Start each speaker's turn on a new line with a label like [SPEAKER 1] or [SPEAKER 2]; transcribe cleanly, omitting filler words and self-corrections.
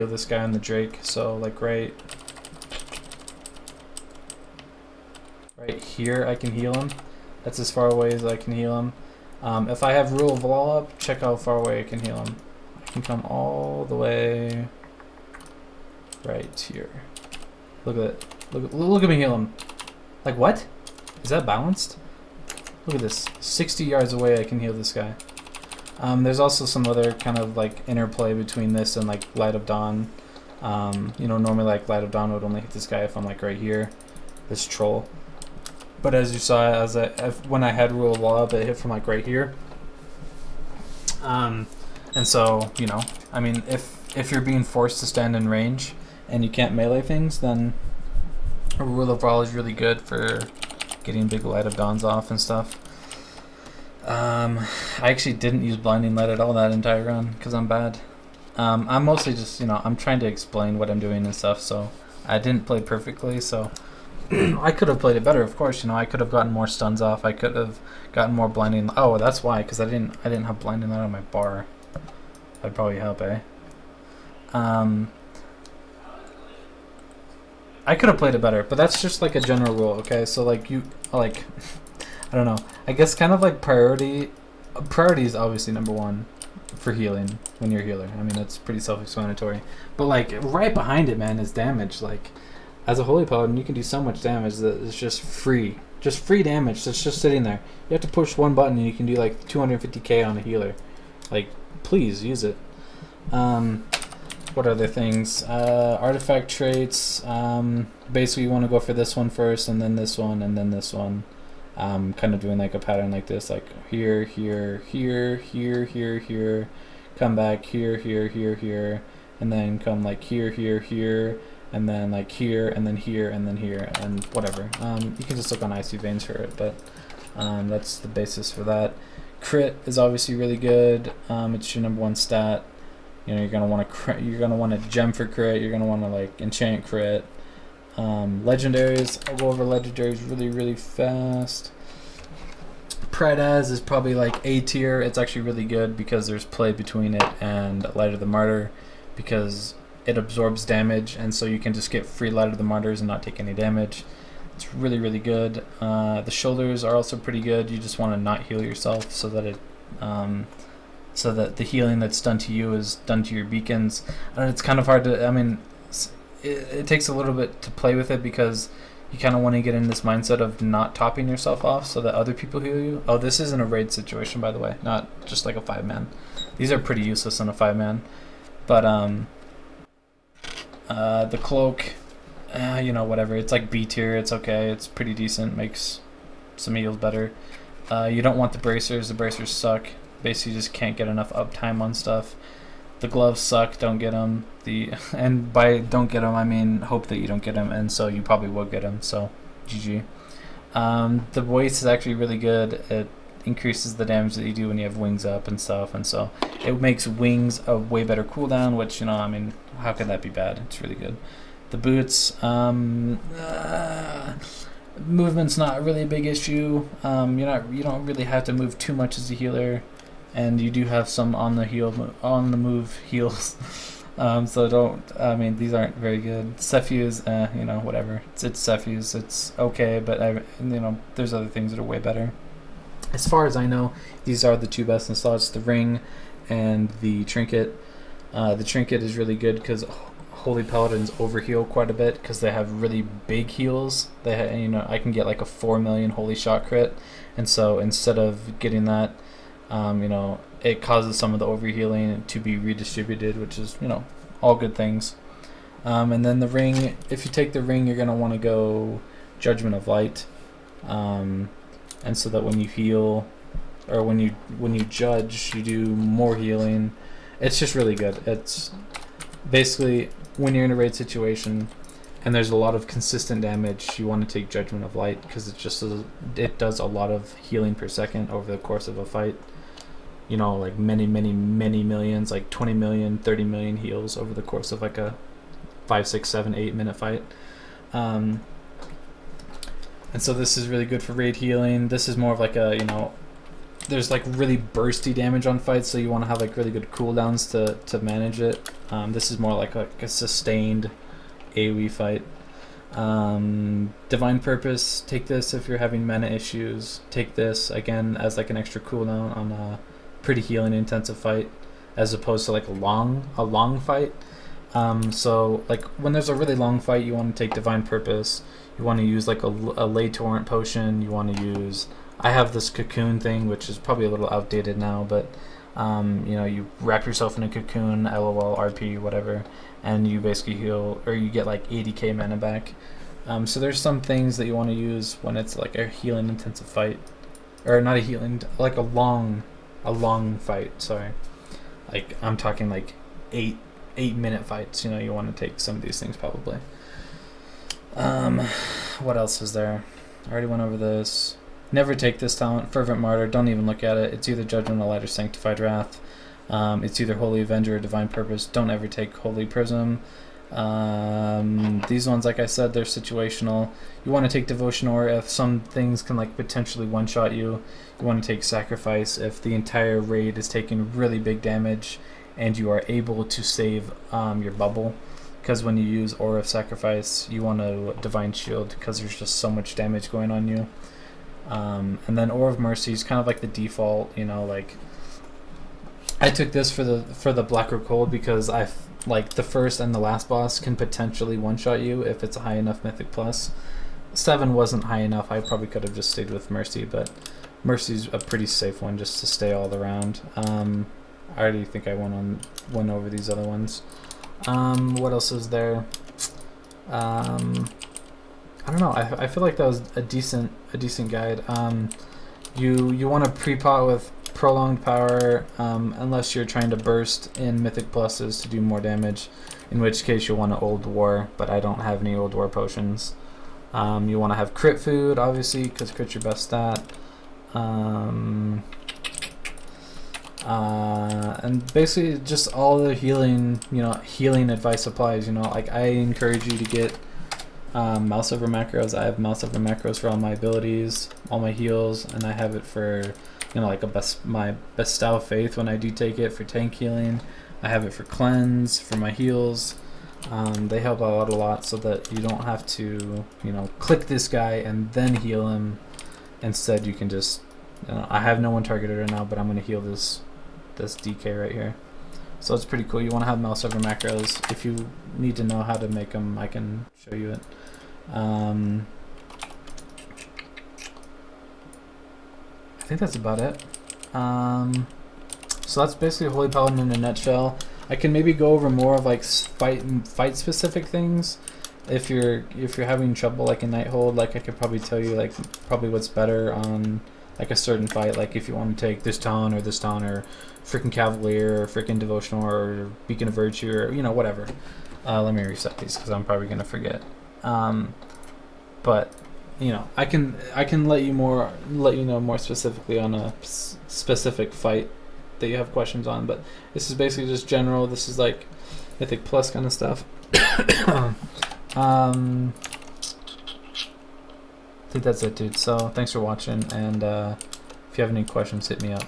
[SPEAKER 1] heal this guy on the Drake. So like right here I can heal him. That's as far away as I can heal him. If I have Rule of Law up, check how far away I can heal him. I can come all the way right here. Look at it. Look at me heal him. Like what? Is that balanced? Look at this. 60 yards away I can heal this guy. There's also some other kind of like interplay between this and like Light of Dawn. You know, normally like Light of Dawn would only hit this guy if I'm like right here, this troll. But as you saw, when I had Rule of Law up, it hit from like right here. And so, you know, I mean, if you're being forced to stand in range and you can't melee things, then a Rule of Law is really good for getting big Light of Dawns off and stuff. I actually didn't use Blinding Light at all that entire run because I'm bad. I'm mostly just, you know, I'm trying to explain what I'm doing and stuff, so I didn't play perfectly, so I could have played it better, of course. You know, I could have gotten more stuns off. I could have gotten more blinding. Oh, that's why, because I didn't have blinding light on my bar. That'd probably help, eh? I could have played it better, but that's just like a general rule, okay? So like I don't know. I guess kind of like priority is obviously number one for healing when you're a healer. I mean, that's pretty self-explanatory. But like right behind it, man, is damage. Like as a Holy Paladin, you can do so much damage that it's just free damage that's just sitting there. You have to push one button and you can do like 250k on a healer. Like, please use it. What other things? Artifact traits. Basically, you want to go for this one first, and then this one, and then this one. Kind of doing like a pattern like this, like here, here, here, here, here, here. Come back here, here, here, here, and then come like here, here, here, and then like here, and then here, and then here, and whatever. You can just look on Icy Veins for it, but that's the basis for that. Crit is obviously really good. It's your number one stat. You know, you're gonna want to gem for crit. You're gonna want to like enchant crit. Legendaries. I'll go over legendaries really fast. Predaz is probably like A tier. It's actually really good because there's play between it and Light of the Martyr, because it absorbs damage, and so you can just get free Light of the Martyrs and not take any damage. It's really good. The shoulders are also pretty good. You just want to not heal yourself so that so that the healing that's done to you is done to your beacons. And it's kind of hard to, I mean, it takes a little bit to play with it because you kind of want to get in this mindset of not topping yourself off so that other people heal you. Oh, this isn't a raid situation, by the way, not just like a 5-man. These are pretty useless on a 5-man. But the cloak, you know, whatever. It's like B tier. It's okay. It's pretty decent. Makes some heals better. You don't want the bracers. The bracers suck. Basically, you just can't get enough uptime on stuff. The gloves suck. Don't get them. And by don't get them, I mean hope that you don't get them, and so you probably will get them. So, GG. The waist is actually really good. It increases the damage that you do when you have wings up and stuff, and so it makes wings a way better cooldown. Which, you know, I mean, how could that be bad? It's really good. The boots. Movement's not really a big issue. You don't really have to move too much as a healer, and you do have some on the move heals. So don't. I mean, these aren't very good. Cephus, you know, whatever. It's Cephus. It's okay, but you know, there's other things that are way better. As far as I know, these are the two best in slots: the ring and the trinket. The trinket is really good because Holy Paladins overheal quite a bit because they have really big heals. You know, I can get like a 4 million Holy Shot crit, and so instead of getting that, you know, it causes some of the overhealing to be redistributed, which is, you know, all good things. And then the ring, if you take the ring, you're gonna want to go Judgment of Light, and so that when you heal, or when you judge, you do more healing. It's just really good. It's basically, when you're in a raid situation and there's a lot of consistent damage, you want to take Judgment of Light because it does a lot of healing per second over the course of a fight. You know, like many millions, like 20 million, 30 million heals over the course of like a 5, 6, 7, 8 minute fight. And so this is really good for raid healing. This is more of like a, you know, there's like really bursty damage on fights, so you want to have like really good cooldowns to manage it. This is more like a sustained AoE fight. Divine Purpose, take this if you're having mana issues. Take this again as like an extra cooldown on a pretty healing intensive fight, as opposed to like a long fight. So like when there's a really long fight, you want to take Divine Purpose. You want to use like a Lay Torrent potion. You want to use, I have this cocoon thing, which is probably a little outdated now, but you know, you wrap yourself in a cocoon, LOL, RP, whatever, and you basically heal, or you get like 80k mana back. So there's some things that you want to use when it's like a healing intensive fight, or not a healing, like a long fight. Sorry, like I'm talking like 8-minute fights. You know, you want to take some of these things probably. What else is there? I already went over this. Never take this talent, Fervent Martyr. Don't even look at it. It's either Judgment of Light or Sanctified Wrath. It's either Holy Avenger or Divine Purpose. Don't ever take Holy Prism. These ones, like I said, they're situational. You want to take Devotion Aura if some things can like potentially one-shot you. You want to take Sacrifice if the entire raid is taking really big damage and you are able to save your bubble. Because when you use Aura of Sacrifice, you want to Divine Shield because there's just so much damage going on you. And then Aura of Mercy is kind of like the default, you know, like I took this for the Black or Cold because like the first and the last boss can potentially one-shot you if it's a high enough Mythic Plus. 7 wasn't high enough. I probably could have just stayed with Mercy, but Mercy's a pretty safe one just to stay all around. I already think I went over these other ones. What else is there? I don't know. I feel like that was a decent guide. You want to pre-pot with Prolonged Power unless you're trying to burst in Mythic Pluses to do more damage, in which case you'll want to Old War, but I don't have any Old War potions. You want to have Crit Food, obviously, because crit's your best stat. And basically just all the healing, you know, healing advice applies. You know, like I encourage you to get mouse over macros. I have mouse over macros for all my abilities, all my heals, and I have it for, you know, like my best style of faith when I do take it for tank healing. I have it for cleanse, for my heals. They help out a lot so that you don't have to, you know, click this guy and then heal him. Instead, you can just, you know, I have no one targeted right now, but I'm going to heal this DK right here. So it's pretty cool. You want to have mouse over macros. If you need to know how to make them, I can show you it. I think that's about it. So that's basically Holy Paladin in a nutshell. I can maybe go over more of like fight specific things. If you're having trouble like in Nighthold, like I could probably tell you like probably what's better on like a certain fight, like if you want to take this talent or freaking Cavalier or freaking Devotional or Beacon of Virtue or, you know, whatever. Let me reset these because I'm probably gonna forget. But you know, I can let you know more specifically on a specific fight that you have questions on. But this is basically just general. This is like Mythic Plus kind of stuff. I think that's it, dude. So thanks for watching, and if you have any questions, hit me up.